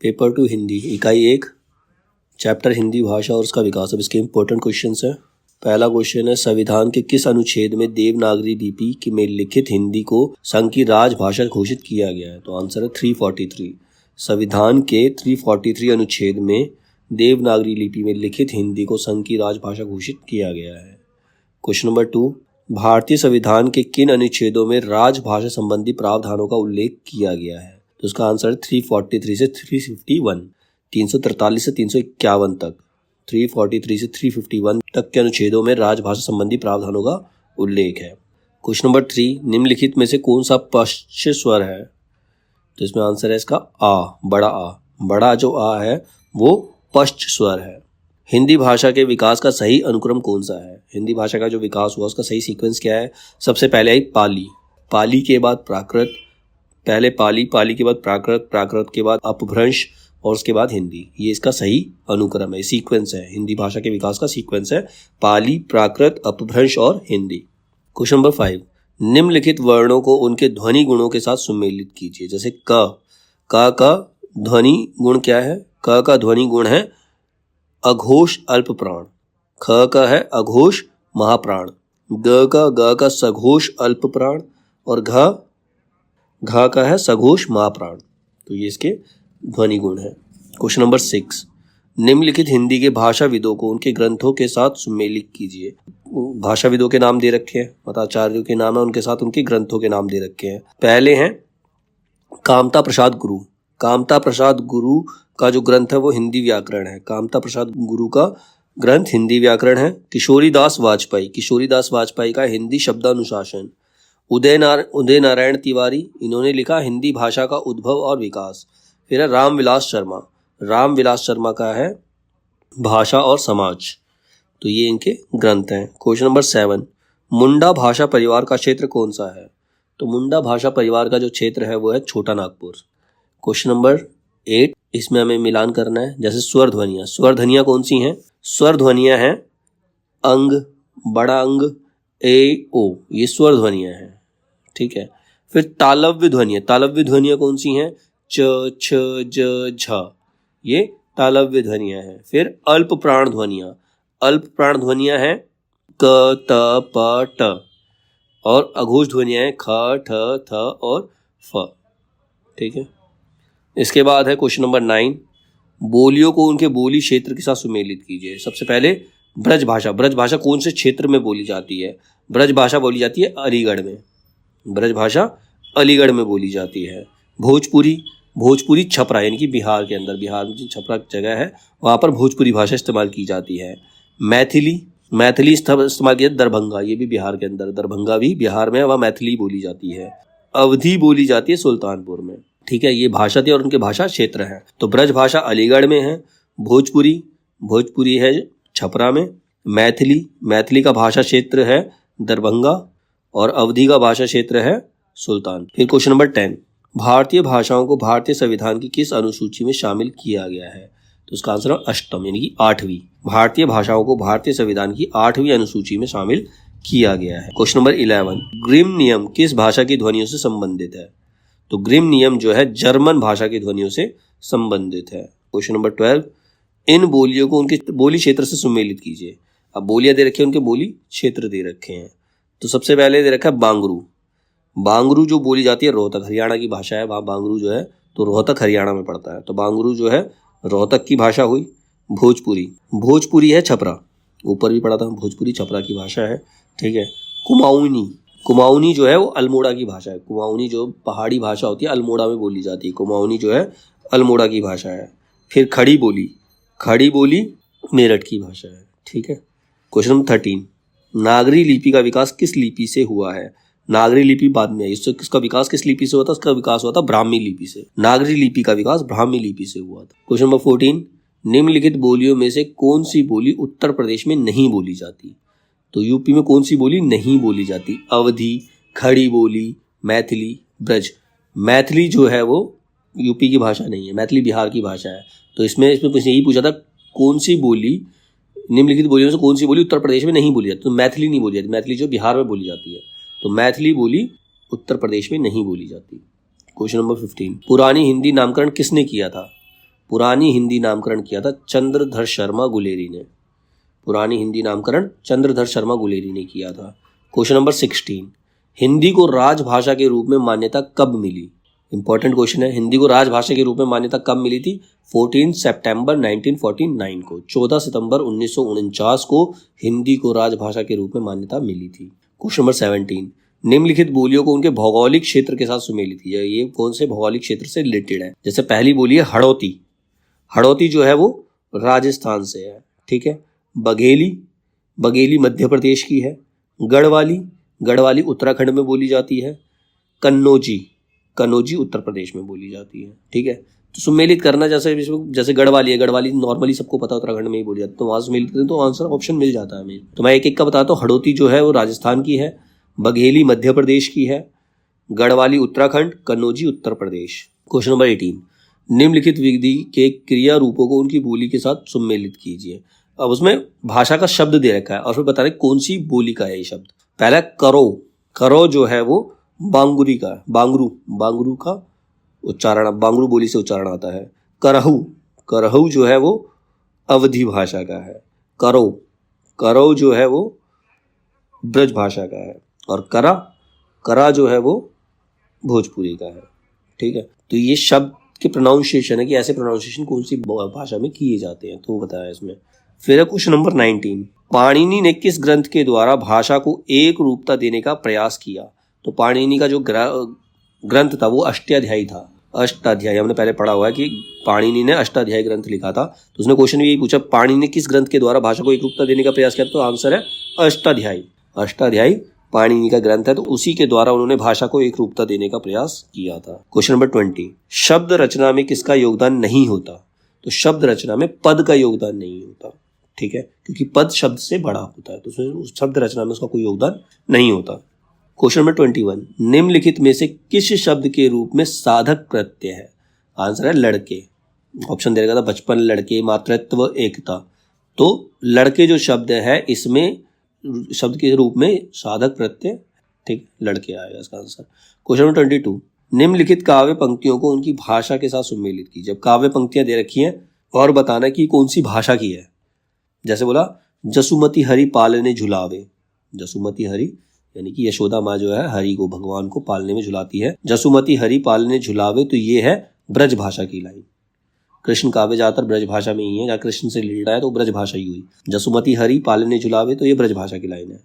Paper 2 Hindi इकाई 1 chapter Hindi भाषा और उसका विकास। अब इसके इंपॉर्टेंट क्वेश्चंस हैं। पहला क्वेश्चन है, संविधान के किस अनुच्छेद में देवनागरी लिपि में लिखित हिंदी को संघ की राजभाषा घोषित किया गया है? तो आंसर है 343। संविधान के 343 अनुच्छेद में देवनागरी लिपि में लिखित हिंदी को संघ की राजभाषा घोषित किया गया है। क्वेश्चन नंबर 2, भारतीय संविधान के किन अनुच्छेदों में राजभाषा संबंधी प्रावधानों का उल्लेख किया गया है? तो उसका आंसर है 343 से 351, 343 से 351 तक, 343 से 351 तक के अनुच्छेदों में राजभाषा संबंधी प्रावधानों का उल्लेख है। क्वेश्चन नंबर 3, निम्नलिखित में से कौन सा पश्च स्वर है? तो इसमें आंसर है इसका आ, बड़ा आ। बड़ा जो आ है वो पश्च स्वर है। हिंदी भाषा के विकास का सही अनुक्रम कौन सा है? हिंदी भाषा का जो विकास हुआ उसका सही सीक्वेंस क्या है? सबसे पहले आई पाली, पाली के बाद प्राकृत, पहले पाली, पाली के बाद प्राकृत, प्राकृत के बाद अपभ्रंश और उसके बाद हिंदी। ये इसका सही अनुक्रम है, सीक्वेंस है। हिंदी भाषा के विकास का सीक्वेंस है पाली, प्राकृत, अपभ्रंश और हिंदी। क्वेश्चन नंबर 5, निम्नलिखित वर्णों को उनके ध्वनि गुणों के साथ सुमेलित कीजिए। जैसे क का ध्वनि गुण क्या है? क का ध्वनि गुण है अघोष अल्प प्राण, ख का है अघोष महाप्राण, ग का सघोष अल्प प्राण और घ का है सघोष महाप्राण। तो ये इसके ध्वनि गुण है। क्वेश्चन नंबर 6, निम्नलिखित हिंदी के भाषाविदों को उनके ग्रंथों के साथ सुमेलित कीजिए। भाषाविदों के नाम दे रखे हैं, मताचार्यों के नाम है, उनके साथ उनके ग्रंथों के नाम दे रखे हैं। पहले हैं कामता प्रसाद गुरु। कामता प्रसाद गुरु का जो ग्रंथ है वो हिंदी व्याकरण है। कामता प्रसाद गुरु का ग्रंथ हिंदी व्याकरण है। किशोरी दास वाजपेयी का हिंदी शब्दानुशासन। उदय नारायण तिवारी, इन्होंने लिखा हिंदी भाषा का उद्भव और विकास। फिर है राम विलास शर्मा का है भाषा और समाज। तो ये इनके ग्रंथ हैं। क्वेश्चन नंबर 7, मुंडा भाषा परिवार का क्षेत्र कौन सा है? तो मुंडा भाषा परिवार का जो क्षेत्र है वो है छोटा नागपुर। क्वेश्चन नंबर 8, इसमें हमें मिलान करना है। जैसे स्वर ध्वनियाँ कौन सी हैं? स्वर ध्वनियाँ हैं अंग, बड़ा अंग, ए ओ, ये स्वर ध्वनियाँ हैं। ठीक है। फिर तालव्य ध्वनियाँ कौन सी हैं? च, छ, ज, झ, ये तालव्य ध्वनियाँ हैं। फिर अल्प प्राण ध्वनियाँ हैं क, त, प, ट और अघोष ध्वनियाँ हैं ख, ठ, थ और फ। ठीक है। इसके बाद है क्वेश्चन नंबर 9, बोलियों को उनके बोली क्षेत्र के साथ सुमेलित कीजिए। सबसे पहले ब्रज भाषा कौन से क्षेत्र में बोली जाती है? ब्रज भाषा बोली जाती है अलीगढ़ में। ब्रज भाषा अलीगढ़ में बोली जाती है। भोजपुरी छपरा, यानी कि बिहार के अंदर, बिहार में जो छपरा जगह है वहाँ पर भोजपुरी भाषा इस्तेमाल की जाती है। मैथिली इस्तेमाल किया दरभंगा, ये भी बिहार के अंदर, दरभंगा भी बिहार में, वहाँ मैथिली बोली जाती है। अवधी बोली जाती है सुल्तानपुर में। ठीक है, ये भाषा थी और उनके भाषा क्षेत्र हैं। तो ब्रज भाषा अलीगढ़ में है, भोजपुरी है छपरा में, मैथिली का भाषा क्षेत्र है दरभंगा और अवधी का भाषा क्षेत्र है सुल्तान। फिर क्वेश्चन नंबर 10, भारतीय भाषाओं को भारतीय संविधान की किस अनुसूची में शामिल किया गया है? तो उसका आंसर है अष्टम, यानी कि 8वीं। भारतीय भाषाओं को भारतीय संविधान की 8वीं अनुसूची में शामिल किया गया है। क्वेश्चन नंबर 11, ग्रिम नियम किस भाषा की ध्वनियों से संबंधित है? तो ग्रिम नियम जो है जर्मन भाषा की ध्वनियों से संबंधित है। क्वेश्चन नंबर 12, इन बोलियों को उनके बोली क्षेत्र से सुमेलित कीजिए। अब बोलियां दे रखी है, उनके बोली क्षेत्र दे रखे हैं। तो सबसे पहले दे रखा है बांगरू जो बोली जाती है रोहतक, हरियाणा की भाषा है। वहाँ बांगरू जो है तो रोहतक हरियाणा में पड़ता है, तो बांगरू जो है रोहतक की भाषा हुई। भोजपुरी है छपरा, ऊपर भी पढ़ा था, भोजपुरी छपरा की भाषा है। ठीक है। कुमाऊनी जो है वो अल्मोड़ा की भाषा है। कुमाऊनी जो पहाड़ी भाषा होती है अल्मोड़ा में बोली जाती है, कुमाऊनी जो है अल्मोड़ा की भाषा है। फिर खड़ी बोली मेरठ की भाषा है। ठीक है। क्वेश्चन नंबर 13, नागरी लिपि का विकास किस लिपि से हुआ है? नागरी लिपि बाद में आई, इससे किसका विकास किस लिपि से हुआ था? उसका विकास हुआ था ब्राह्मी लिपि से। नागरी लिपि का विकास ब्राह्मी लिपि से हुआ था। क्वेश्चन नंबर 14, निम्नलिखित बोलियों में से कौन सी बोली उत्तर प्रदेश में नहीं बोली जाती? तो यूपी में कौन सी बोली नहीं बोली जाती? अवधी, खड़ी बोली, मैथिली, ब्रज। मैथिली जो है वो यूपी की भाषा नहीं है, मैथिली बिहार की भाषा है। तो इसमें यही पूछा था कौन सी बोली, निम्नलिखित बोलियों में से कौन सी बोली उत्तर प्रदेश में नहीं बोली जाती? तो मैथिली नहीं बोली जाती, मैथिली जो बिहार में बोली जाती है। तो मैथिली बोली उत्तर प्रदेश में नहीं बोली जाती। क्वेश्चन नंबर 15, पुरानी हिंदी नामकरण किसने किया था? पुरानी हिंदी नामकरण किया था चंद्रधर शर्मा गुलेरी ने। पुरानी हिंदी नामकरण चंद्रधर शर्मा गुलेरी ने किया था। क्वेश्चन नंबर 16, हिंदी को राजभाषा के रूप में मान्यता कब मिली? इंपॉर्टेंट क्वेश्चन है। हिंदी को राजभाषा के रूप में मान्यता कब मिली थी? 14 सितंबर 1949 को। 14 सितंबर 1949 को हिंदी को राजभाषा के रूप में मान्यता मिली थी। क्वेश्चन नंबर 17, निम्नलिखित बोलियों को उनके भौगोलिक क्षेत्र के साथ सुमेलित कीजिए। ये कौन से भौगोलिक क्षेत्र से रिलेटेड है? जैसे पहली बोली है हड़ौती। हड़ौती जो है वो राजस्थान से है, ठीक है। बघेली, बघेली मध्य प्रदेश की है। गढ़वाली, गढ़वाली उत्तराखंड में बोली जाती है। कन्नौजी, कन्नौजी उत्तर प्रदेश में बोली जाती है, ठीक है। तो सुमेलित करना, जैसे गढ़वाली है, गढ़वाली नॉर्मली सबको पता है उत्तराखंड में ही बोली जाती है, तो वहां सुमेलित करें तो आंसर ऑप्शन मिल जाता है हमें। तो मैं एक एक का बताता हूँ। हड़ौती जो है वो राजस्थान की है, बघेली मध्य प्रदेश की है, गढ़वाली उत्तराखंड, कन्नौजी उत्तर प्रदेश। क्वेश्चन नंबर 18, निम्नलिखित विधि के क्रिया रूपों को उनकी बोली के साथ सुमेलित कीजिए। अब उसमें भाषा का शब्द दे रखा है और फिर बता रहे कौन सी बोली का है ये शब्द। पहला करो, करो जो है वो बांगुरी का है, बांगरू, बांगरू का उच्चारण, बांगरू बोली से उच्चारण आता है। करहु, करहु जो है वो अवधी भाषा का है। करो, करो जो है वो ब्रज भाषा का है। और करा, करा जो है वो भोजपुरी का है, ठीक है। तो ये शब्द के प्रोनाउंसिएशन है कि ऐसे प्रोनाउंसिएशन कौन सी भाषा में किए जाते हैं, तो वो बताया इसमें। फिर क्वेश्चन नंबर 19, पाणिनि ने किस ग्रंथ के द्वारा भाषा को एक रूपता देने का प्रयास किया? तो पाणिनि का जो ग्रंथ था वो अष्टाध्यायी था। अष्टाध्यायी हमने पहले पढ़ा हुआ है कि पाणिनि ने अष्टाध्यायी ग्रंथ लिखा था। तो उसने क्वेश्चन यही पूछा, पाणिनि ने किस ग्रंथ के द्वारा भाषा को एक रूपता देने का प्रयास किया? तो आंसर है अष्टाध्यायी। अष्टाध्यायी पाणिनि का ग्रंथ है, तो उसी के द्वारा उन्होंने भाषा को एक रूपता देने का प्रयास किया था। क्वेश्चन नंबर 20, शब्द रचना में किसका योगदान नहीं होता? तो शब्द रचना में पद का योगदान नहीं होता, ठीक है, क्योंकि पद शब्द से बड़ा होता है, तो उसमें शब्द रचना में उसका कोई योगदान नहीं होता। क्वेश्चन नंबर 21, निम्नलिखित में से किस शब्द के रूप में साधक प्रत्यय है? आंसर है लड़के। ऑप्शन दे रखा था बचपन, लड़के, मातृत्व, एकता। तो लड़के जो शब्द है इसमें शब्द के रूप में साधक प्रत्यय, ठीक, लड़के आएगा इसका आंसर। क्वेश्चन नंबर 22, निम्नलिखित काव्य पंक्तियों को उनकी भाषा के साथ सुमेलित कीजिए। जब काव्य पंक्तियां दे रखी हैं और बताना कि कौन सी भाषा की है। जैसे बोला जसुमती हरि पालने झुलावे। जसुमती हरि यानी कि यशोदा माँ जो है हरि को, भगवान को पालने में झुलाती है। जसुमती हरि पालने झुलावे, तो ये है ब्रज भाषा की लाइन। कृष्ण काव्य ज्यादातर ब्रज भाषा में ही है, या कृष्ण से रिलेटेड है तो ब्रज भाषा ही हुई। जसुमती हरि पालने झुलावे, तो ये ब्रज भाषा की लाइन है,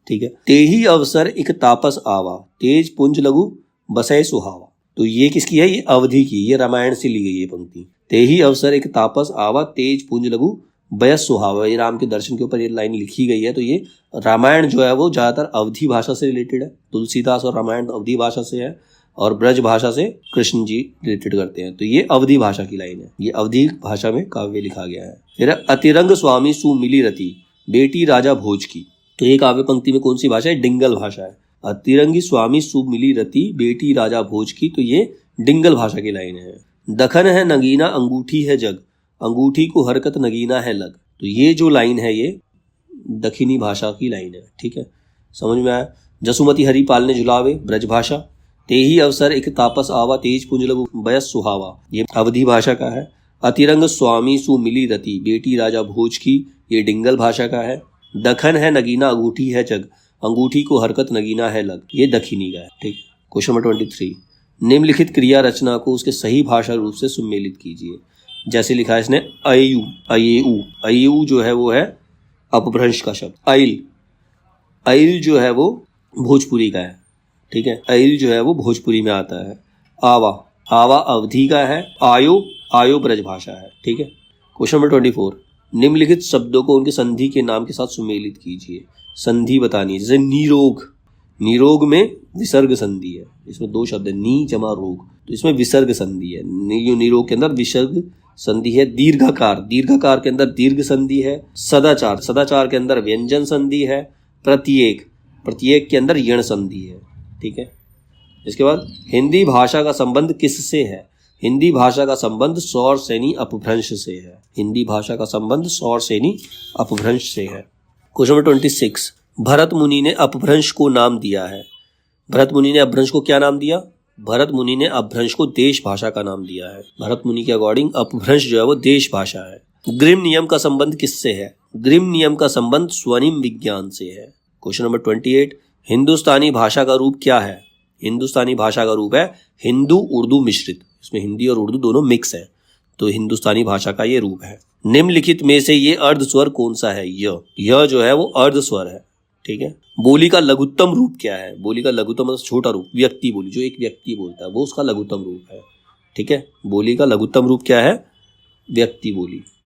ठीक है। तेही अवसर एक तापस आवा, तेज पुंज लघु बसय सुहावा। तो ये किसकी है? ये अवधि की, ये रामायण से ली गई ये पंक्ति। तेही अवसर एक तापस आवा, तेज पुंज लघु बयस सुहावा। ये राम के दर्शन के ऊपर ये लाइन लिखी गई है। तो ये रामायण जो है वो ज्यादातर अवधी भाषा से रिलेटेड है। तुलसीदास और रामायण अवधी भाषा से है और ब्रज भाषा से कृष्ण जी रिलेटेड करते हैं। तो ये अवधी भाषा की लाइन है, ये अवधी भाषा में काव्य लिखा गया है। फिर अतिरंग स्वामी सुमिली रति, बेटी राजा भोज की। तो ये काव्य पंक्ति में कौन सी भाषा है? डिंगल भाषा है। अतिरंगी स्वामी सुमिली रति, बेटी राजा भोज की, तो ये डिंगल भाषा की लाइन है। दखन है नगीना, अंगूठी है जग, अंगूठी को हरकत नगीना है लग। तो ये जो लाइन है ये दक्षिणी भाषा की लाइन है, ठीक है, समझ में आया। जसुमती हरि पालने झुलावे, ब्रज भाषा। तेही अवसर एक तापस आवा, तेज पुंज लघु बयस सुहावा, ये अवधी भाषा का है। अतिरंग स्वामी सुमिली रति, बेटी राजा भोज की, ये डिंगल भाषा का है। दखन है नगीना, अंगूठी है जग, अंगूठी को हरकत नगीना है लग, ये दक्षिणी का है, ठीक। क्वेश्चन नंबर 23, निम्नलिखित क्रिया रचना को उसके सही भाषा रूप से सुमेलित कीजिए। जैसे लिखा है इसने अयु, अयेऊ। अयेऊ जो है वो है अपभ्रंश का शब्द। अइल, अइल जो है वो भोजपुरी का है, ठीक है, अइल जो है वो भोजपुरी में आता है। आवा, आवा अवधी का है। आयो, आयो ब्रज भाषा है, ठीक है। क्वेश्चन नंबर 24, निम्नलिखित शब्दों को उनके संधि के नाम के साथ सुमेलित कीजिए। संधि बतानी है, जैसे निरोग, निरोग में विसर्ग संधि है। इसमें दो शब्द है, नी जमा रोग, तो इसमें विसर्ग संधि है। निरोग के अंदर विसर्ग संधि है। दीर्घकार, दीर्घकार के अंदर दीर्घ संधि है। सदाचार, सदाचार के अंदर व्यंजन संधि है। प्रत्येक, प्रत्येक के अंदर यण संधि है, ठीक है। इसके बाद हिंदी भाषा का संबंध किससे है? हिंदी भाषा का संबंध सौर सेनी अपभ्रंश से है। हिंदी भाषा का संबंध सौर सेनी अपभ्रंश से है। क्वेश्चन नंबर 26, भरत मुनि ने अपभ्रंश को नाम दिया है। भरत मुनि ने अपभ्रंश को क्या नाम दिया? भरत मुनि ने अपभ्रंश को देश भाषा का नाम दिया है। भरत मुनि के अकॉर्डिंग अपभ्रंश जो है वो देश भाषा है। ग्रिम नियम का संबंध किससे है? ग्रिम नियम का संबंध स्वनिम विज्ञान से है। क्वेश्चन नंबर 28, हिंदुस्तानी भाषा का रूप क्या है? हिंदुस्तानी भाषा का रूप है हिंदू उर्दू मिश्रित। इसमें हिंदी और उर्दू दोनों मिक्स है, तो हिंदुस्तानी भाषा का ये रूप है। निम्नलिखित में से ये अर्ध स्वर कौन सा है? यह जो है वो अर्ध स्वर है। ठीक है। बोली का लघुत्तम रूप क्या है? बोली का लघुत्तम मतलब छोटा रूप, व्यक्ति बोली, जो एक व्यक्ति बोलता है वो उसका लघुत्तम रूप है। ठीक है। बोली का लघुत्तम रूप क्या है? व्यक्ति बोली।